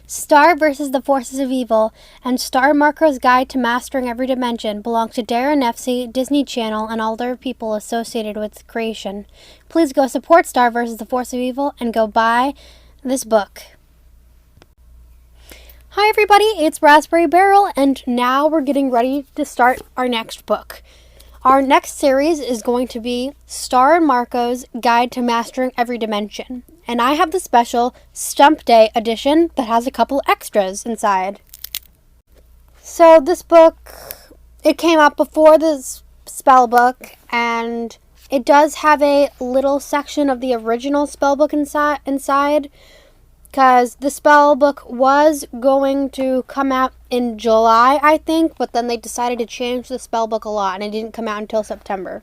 Star versus the Forces of Evil and Star Marco's Guide to Mastering Every Dimension belong to daron, nefcy, Disney Channel, and all other people associated with its creation. Please go support Star versus the Force of Evil and go buy this book. Hi everybody, it's Raspberry Barrel, and now we're getting ready to start our next book. Our next series is going to be Star and Marco's Guide to Mastering Every Dimension. And I have the special Stump Day edition that has a couple extras inside. So this book, it came out before this spell book, and it does have a little section of the original spell book inside, because the spell book was going to come out in July, I think, but then they decided to change the spell book a lot, and it didn't come out until September.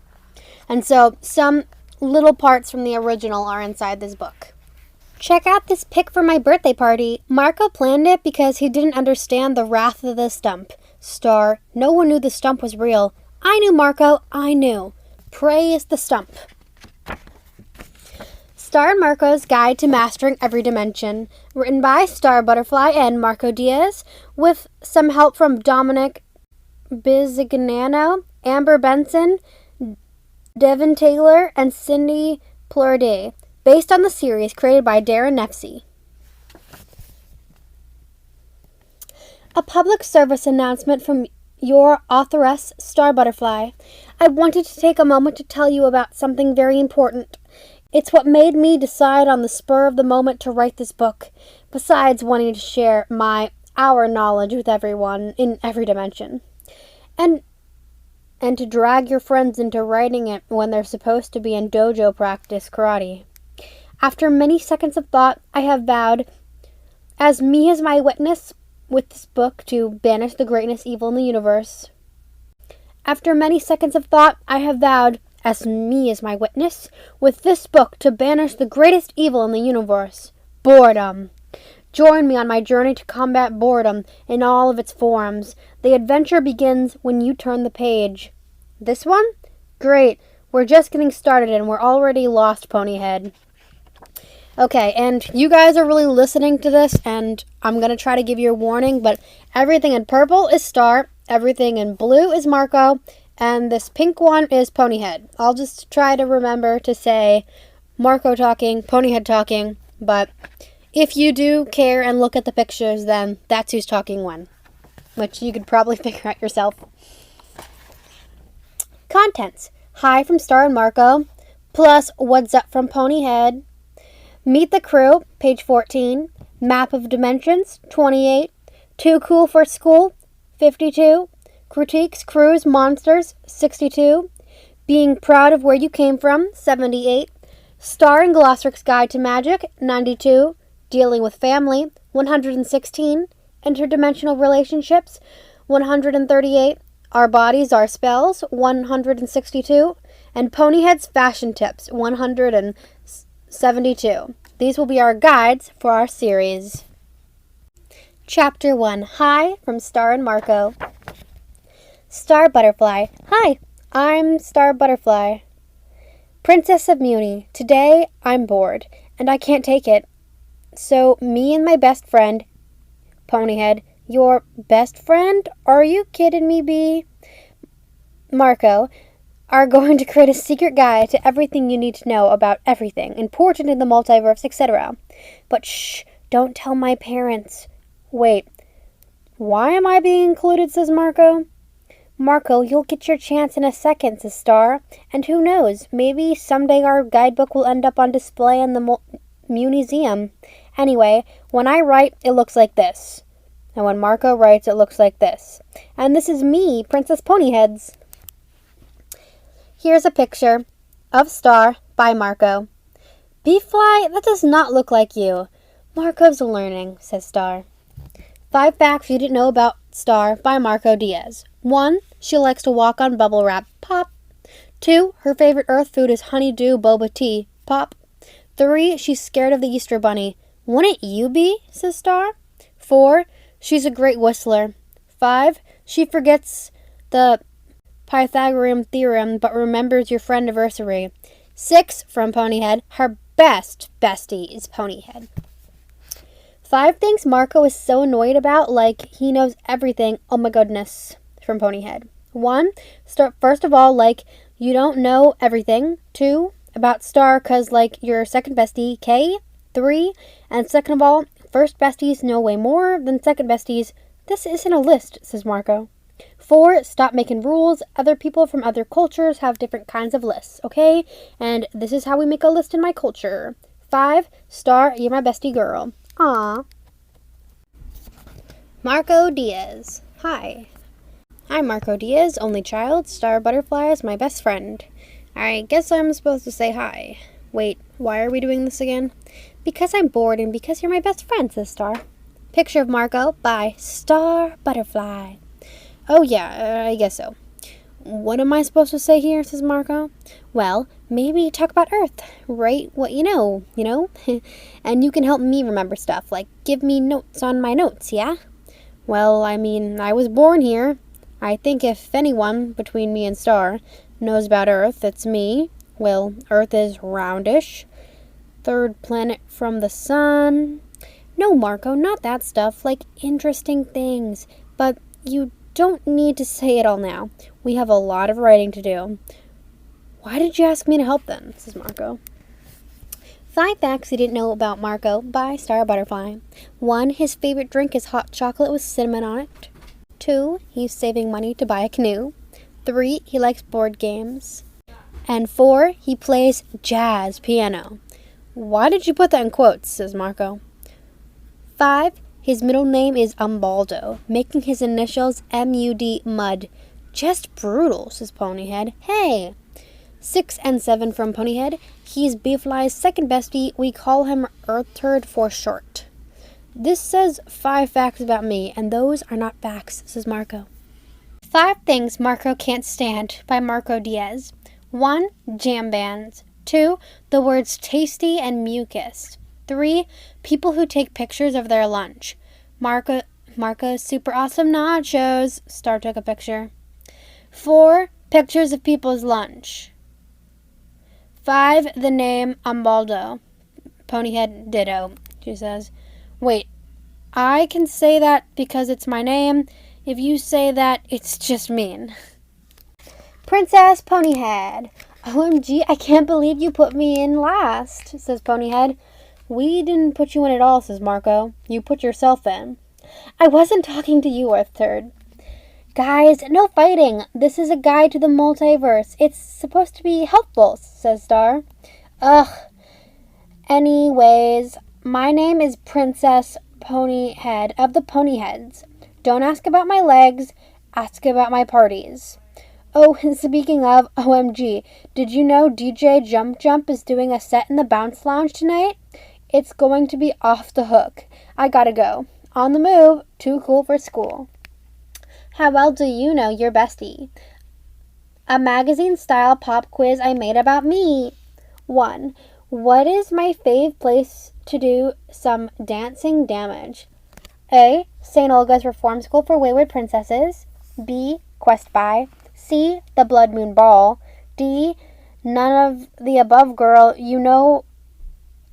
And so some little parts from the original are inside this book. Check out this pic for my birthday party. Marco planned it because he didn't understand the wrath of the stump. Star, no one knew the stump was real. I knew, Marco, I knew. Praise the stump. Star and Marco's Guide to Mastering Every Dimension, written by Star Butterfly and Marco Diaz, with some help from Dominic Bizignano, Amber Benson, Devin Taylor, and Cindy Plurday, based on the series created by daron, nefcy. A public service announcement from your authoress, Star Butterfly. I wanted to take a moment to tell you about something very important. It's what made me decide on the spur of the moment to write this book, besides wanting to share our knowledge with everyone in every dimension. And to drag your friends into writing it when they're supposed to be in dojo practice karate. After many seconds of thought, I have vowed, as me as my witness with this book, to banish the greatness evil in the universe. After many seconds of thought, I have vowed, as me as my witness, with this book to banish the greatest evil in the universe, boredom. Join me on my journey to combat boredom in all of its forms. The adventure begins when you turn the page. This one? Great. We're just getting started and we're already lost, Ponyhead. Okay, and you guys are really listening to this, and I'm going to try to give you a warning, but everything in purple is Star, everything in blue is Marco, and this pink one is Ponyhead. I'll just try to remember to say Marco talking, Ponyhead talking, but if you do care and look at the pictures, then that's who's talking when, which you could probably figure out yourself. Contents. Hi from Star and Marco, plus what's up from Ponyhead. Meet the crew, page 14. Map of dimensions, 28. Too cool for school, 52. Critiques, crews, monsters, 62. Being proud of where you came from, 78. Star and Glossric's Guide to Magic, 92. Dealing with family, 116. Interdimensional relationships, 138. Our bodies, our spells, 162. And Ponyhead's fashion tips, 172. These will be our guides for our series. Chapter 1. Hi from Star and Marco. Star Butterfly. Hi, I'm Star Butterfly. Princess of Muni. Today I'm bored, and I can't take it. So me and my best friend, Ponyhead. Your best friend? Are you kidding me, B? Marco, are going to create a secret guide to everything you need to know about everything important in the multiverse, etc. But shh, don't tell my parents. Wait, why am I being included, says Marco. Marco, you'll get your chance in a second, says Star. And who knows, maybe someday our guidebook will end up on display in the museum. Anyway, when I write, it looks like this. And when Marco writes, it looks like this. And this is me, Princess Ponyheads. Here's a picture of Star by Marco. Bee-Fly, that does not look like you. Marco's learning, says Star. 5 facts you didn't know about Star by Marco Diaz. 1. She likes to walk on bubble wrap. Pop. 2. Her favorite earth food is honeydew boba tea. Pop. 3. She's scared of the Easter Bunny. Wouldn't you be? Says Star. 4. She's a great whistler. 5. She forgets the Pythagorean theorem but remembers your friend anniversary. 6. From Ponyhead. Her best bestie is Ponyhead. 5 things Marco is so annoyed about, like he knows everything. Oh my goodness. From Ponyhead. 1, first of all, like, you don't know everything. 2, about Star, cause, like, your second bestie, Kay. 3, and second of all, first besties know way more than second besties. This isn't a list, says Marco. 4, stop making rules. Other people from other cultures have different kinds of lists, okay? And this is how we make a list in my culture. 5, Star, you're my bestie girl. Aw. Marco Diaz. Hi. I'm Marco Diaz, only child. Star Butterfly is my best friend. I guess I'm supposed to say hi. Wait, why are we doing this again? Because I'm bored and because you're my best friend, says Star. Picture of Marco by Star Butterfly. Oh yeah, I guess so. What am I supposed to say here, says Marco? Well, maybe talk about Earth. Write what you know? And you can help me remember stuff, like give me notes on my notes, yeah? Well, I mean, I was born here. I think if anyone between me and Star knows about Earth, it's me. Well, Earth is roundish. 3rd planet from the sun. No, Marco, not that stuff, like interesting things. But you don't need to say it all now. We have a lot of writing to do. Why did you ask me to help then, says Marco. 5 facts you didn't know about Marco by Star Butterfly. 1, his favorite drink is hot chocolate with cinnamon on it. 2, he's saving money to buy a canoe. 3, he likes board games. And 4, he plays jazz piano. Why did you put that in quotes, says Marco. 5, his middle name is Umbaldo, making his initials M-U-D, Mud. Just brutal, says Ponyhead. Hey! 6 and 7 from Ponyhead. He's Beefly's second bestie. We call him Earth Turd for short. This says 5 facts about me, and those are not facts, says Marco. 5 things Marco can't stand by Marco Diaz. 1, jam bands. 2, the words tasty and mucus. 3, people who take pictures of their lunch. Marco's super awesome nachos. Star took a picture. 4, pictures of people's lunch. 5, the name Umbaldo. Ponyhead ditto, she says. Wait, I can say that because it's my name. If you say that, it's just mean. Princess Ponyhead. OMG, I can't believe you put me in last, says Ponyhead. We didn't put you in at all, says Marco. You put yourself in. I wasn't talking to you, Earth Turd. Guys, no fighting. This is a guide to the multiverse. It's supposed to be helpful, says Star. Ugh. Anyways, my name is Princess Ponyhead of the Ponyheads. Don't ask about my legs. Ask about my parties. Oh, and speaking of, OMG, did you know DJ Jump Jump is doing a set in the Bounce Lounge tonight? It's going to be off the hook. I gotta go. On the move. Too cool for school. How well do you know your bestie? A magazine-style pop quiz I made about me. 1. What is my fave place to do some dancing damage? A. St. Olga's Reform School for Wayward Princesses. B. Quest By. C. The Blood Moon Ball. D. None of the above, girl. You know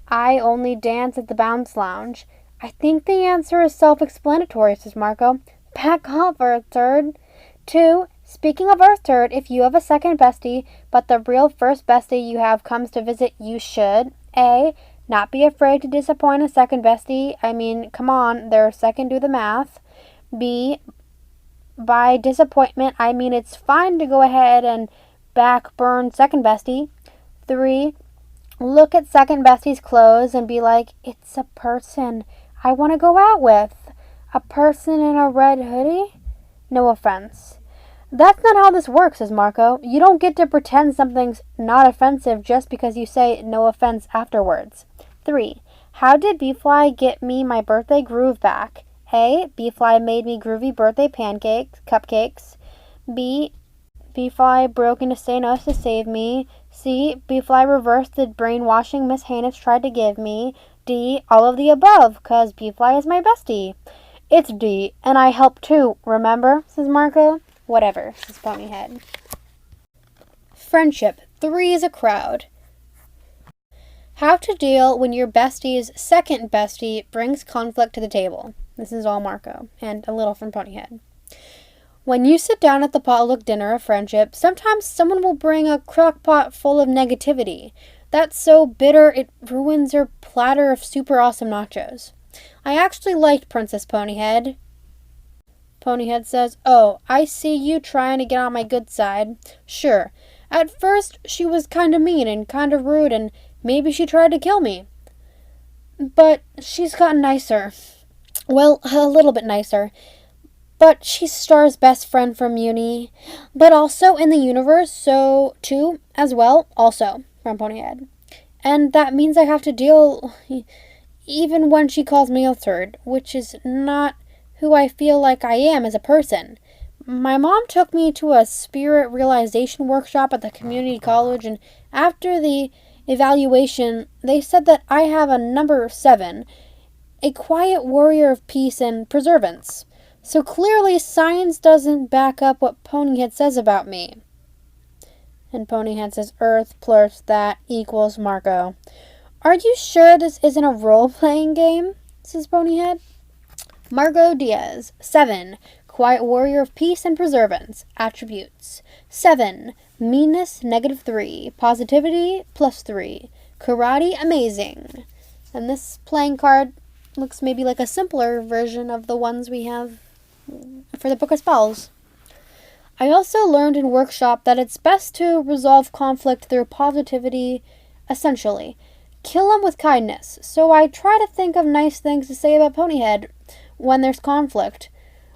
I only dance at the Bounce Lounge. I think the answer is self-explanatory, says Marco. Back off, Earth Turd. 2. Speaking of Earth Turd, if you have a second bestie, but the real first bestie you have comes to visit, you should A. Not be afraid to disappoint a second bestie. I mean, come on, they're second, do the math. B. By disappointment, I mean it's fine to go ahead and backburn second bestie. 3. Look at second bestie's clothes and be like, it's a person I want to go out with. A person in a red hoodie? No offense. That's not how this works, says Marco. You don't get to pretend something's not offensive just because you say no offense afterwards. 3. How did Beefly get me my birthday groove back? A. Beefly made me groovy birthday cupcakes. B. Beefly broke into Thanos to save me. C. Beefly reversed the brainwashing Miss Hannes tried to give me. D. All of the above, 'cause Beefly is my bestie. It's D, and I help too, remember, says Marco. Whatever, says Ponyhead. Friendship. 3 is a crowd. How to deal when your bestie's second bestie brings conflict to the table. This is all Marco, and a little from Ponyhead. When you sit down at the potluck dinner of friendship, sometimes someone will bring a crock pot full of negativity. That's so bitter it ruins your platter of super awesome nachos. I actually liked Princess Ponyhead. Ponyhead says, "Oh, I see you trying to get on my good side. Sure. At first, she was kinda mean and kinda rude, and maybe she tried to kill me. But she's gotten nicer. Well, a little bit nicer. But she's Star's best friend from uni. But also in the universe, so, too, as well, also, from Ponyhead. And that means I have to deal even when she calls me a turd, which is not who I feel like I am as a person. My mom took me to a spirit realization workshop at the community college, and after the evaluation, they said that I have a number 7, a quiet warrior of peace and preservance. So clearly science doesn't back up what Ponyhead says about me." And Ponyhead says, "Earth plus that equals Marco." "Are you sure this isn't a role-playing game?" says Ponyhead. Marco Diaz, 7. Quiet warrior of peace and preservance. Attributes. 7. Meanness, -3. Positivity, +3. Karate, amazing. And this playing card looks maybe like a simpler version of the ones we have for the Book of Spells. I also learned in workshop that it's best to resolve conflict through positivity, essentially. Kill them with kindness. So I try to think of nice things to say about Ponyhead when there's conflict.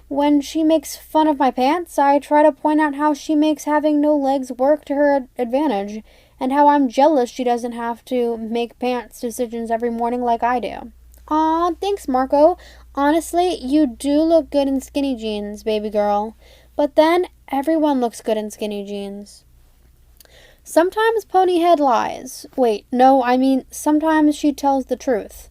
When she makes fun of my pants, I try to point out how she makes having no legs work to her advantage, and how I'm jealous she doesn't have to make pants decisions every morning like I do. Aw, thanks, Marco. Honestly, you do look good in skinny jeans, baby girl. But then, everyone looks good in skinny jeans. Sometimes Ponyhead lies. Wait, no, I mean, sometimes she tells the truth.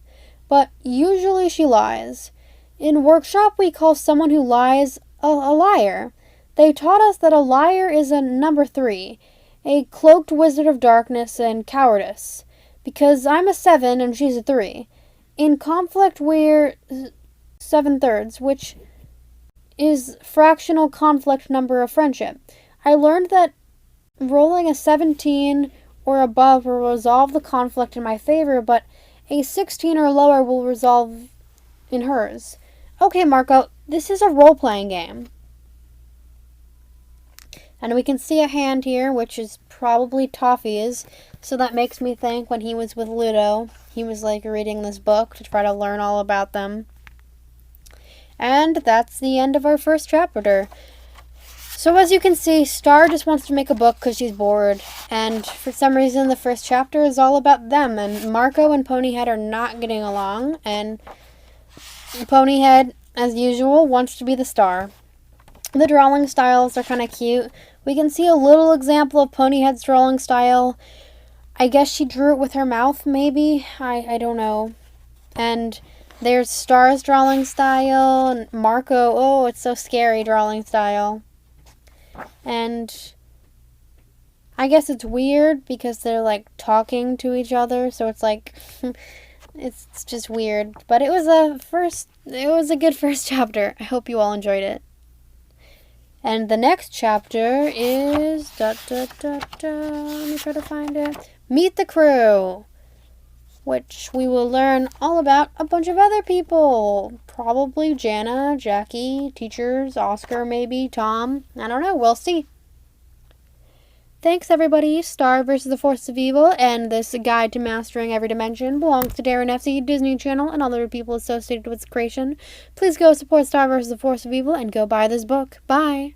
But usually she lies. In workshop, we call someone who lies a liar. They taught us that a liar is a number 3, a cloaked wizard of darkness and cowardice. Because I'm a 7 and she's a 3. In conflict, we're 7/3, which is fractional conflict number of friendship. I learned that rolling a 17 or above will resolve the conflict in my favor, but a 16 or lower will resolve in hers. Okay, Marco, this is a role-playing game. And we can see a hand here, which is probably Toffee's. So that makes me think when he was with Ludo, he was like reading this book to try to learn all about them. And that's the end of our first chapter. So as you can see, Star just wants to make a book because she's bored. And for some reason, the first chapter is all about them. And Marco and Ponyhead are not getting along. And Ponyhead, as usual, wants to be the star. The drawing styles are kind of cute. We can see a little example of Ponyhead's drawing style. I guess she drew it with her mouth, maybe? I don't know. And there's Star's drawing style, and Marco, oh, it's so scary drawing style. And I guess it's weird because they're like talking to each other, so it's like it's just weird. But it was a good first chapter. I hope you all enjoyed it. And the next chapter is let me try to find it. Meet the Crew, which we will learn all about a bunch of other people. Probably Jana, Jackie, teachers, Oscar maybe, Tom. I don't know, we'll see. Thanks everybody. Star vs. the Forces of Evil and this Guide to Mastering Every Dimension belongs to Daron, nefcy, Disney Channel, and other people associated with its creation. Please go support Star vs. the Forces of Evil and go buy this book. Bye!